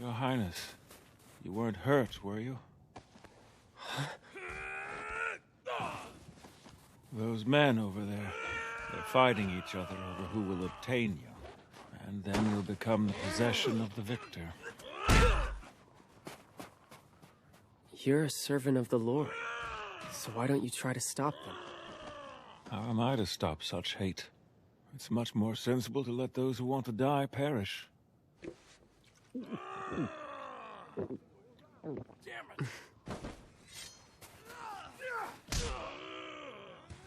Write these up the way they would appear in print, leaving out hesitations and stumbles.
Your Highness, you weren't hurt, were you? Those men over there, they're fighting each other over who will obtain you. And then you'll become the possession of the victor. You're a servant of the Lord, so why don't you try to stop them? How am I to stop such hate? It's much more sensible to let those who want to die perish.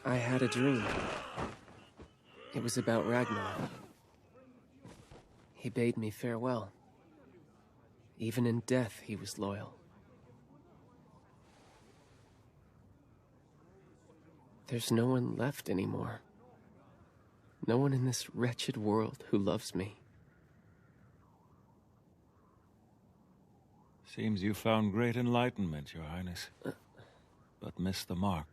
I had a dream. It was about Ragnar. He bade me farewell. Even in death, he was loyal. There's no one left anymore. No one in this wretched world who loves me. Seems you found great enlightenment, Your Highness. But missed the mark.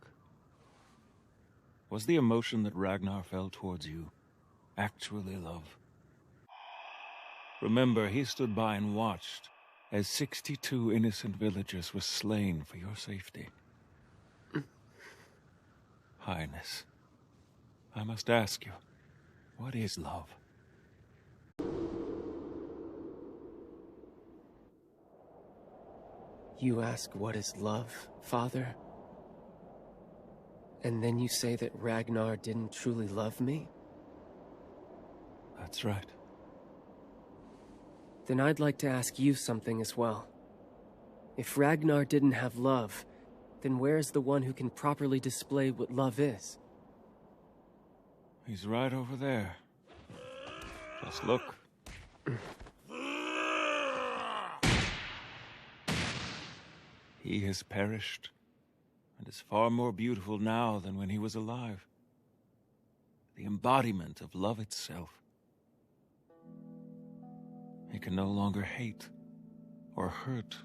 Was the emotion that Ragnar felt towards you actually love? Remember, he stood by and watched as 62 innocent villagers were slain for your safety. Highness, I must ask you, what is love? You ask what is love, Father? And then you say that Ragnar didn't truly love me? That's right. Then I'd like to ask you something as well. If Ragnar didn't have love, then where's the one who can properly display what love is? He's right over there. Just look. He has perished, and is far more beautiful now than when he was alive. The embodiment of love itself. He can no longer hate, or hurt,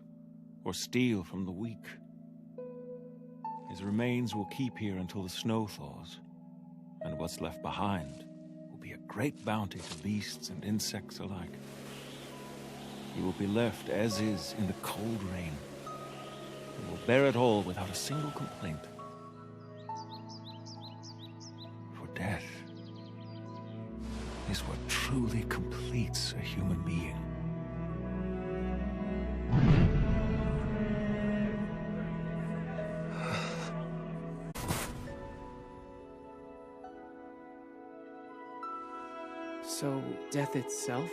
or steal from the weak. His remains will keep here until the snow thaws, and what's left behind will be a great bounty to beasts and insects alike. He will be left as is in the cold rain, and will bear it all without a single complaint. For death is what truly completes a human being. So, death itself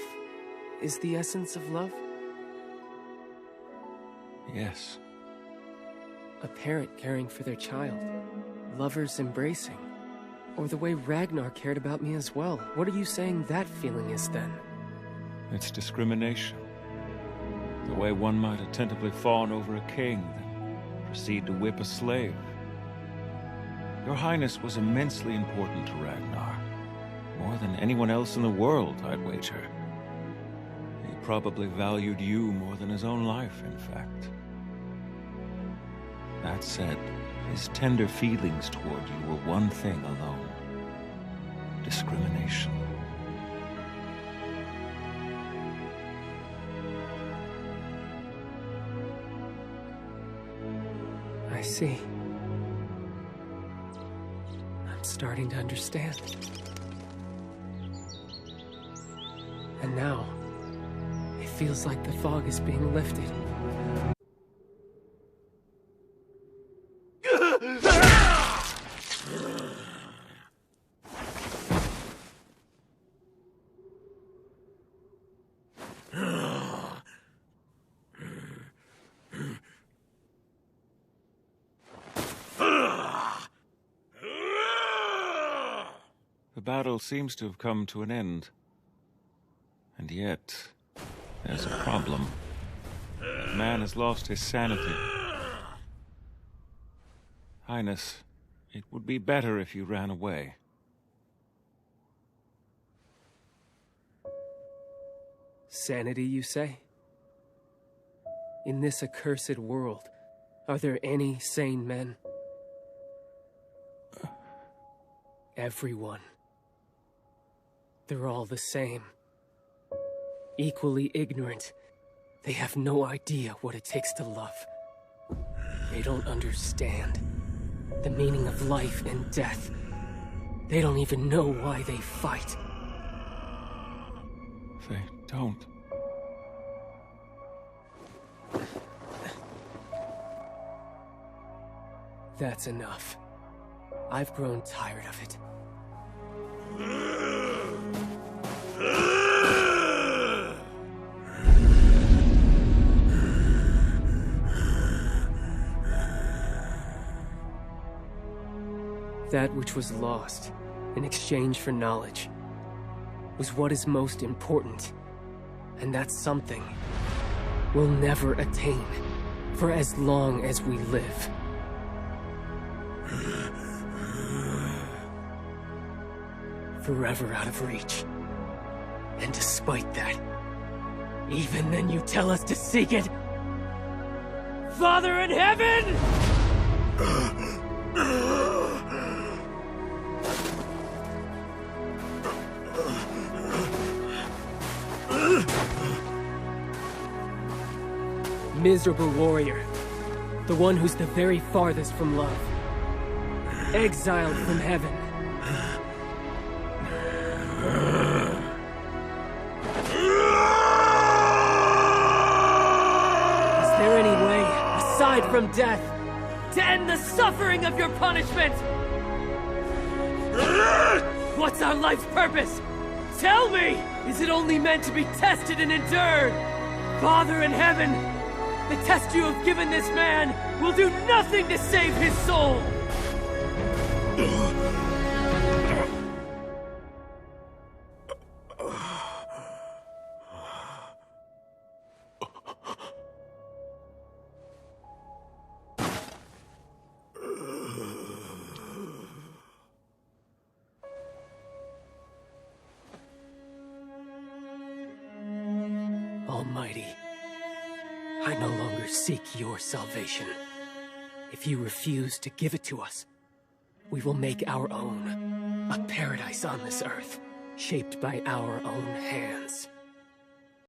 is the essence of love? Yes. A parent caring for their child, lovers embracing, or the way Ragnar cared about me as well. What are you saying that feeling is then? It's discrimination. The way one might attentively fawn over a king, then proceed to whip a slave. Your Highness was immensely important to Ragnar. More than anyone else in the world, I'd wager. He probably valued you more than his own life, in fact. That said, his tender feelings toward you were one thing alone. Discrimination. I see. I'm starting to understand. And now, it feels like the fog is being lifted. The battle seems to have come to an end. And yet, there's a problem. That man has lost his sanity. Highness, it would be better if you ran away. Sanity, you say? In this accursed world, are there any sane men? Everyone. They're all the same. Equally ignorant, They have no idea what it takes to love. They don't understand the meaning of life and death. They don't even know why they fight. They don't. That's enough. I've grown tired of it. That which was lost in exchange for knowledge was what is most important. And that's something we'll never attain for as long as we live. Forever out of reach. And despite that, even then you tell us to seek it? Father in heaven! Miserable warrior. The one who's the very farthest from love. Exiled from heaven. Is there any way, aside from death, to end the suffering of your punishment? What's our life's purpose? Tell me! Is it only meant to be tested and endured? Father in heaven, the test you have given this man will do nothing to save his soul! Almighty, I no longer seek your salvation. If you refuse to give it to us, we will make our own. A paradise on this earth, shaped by our own hands.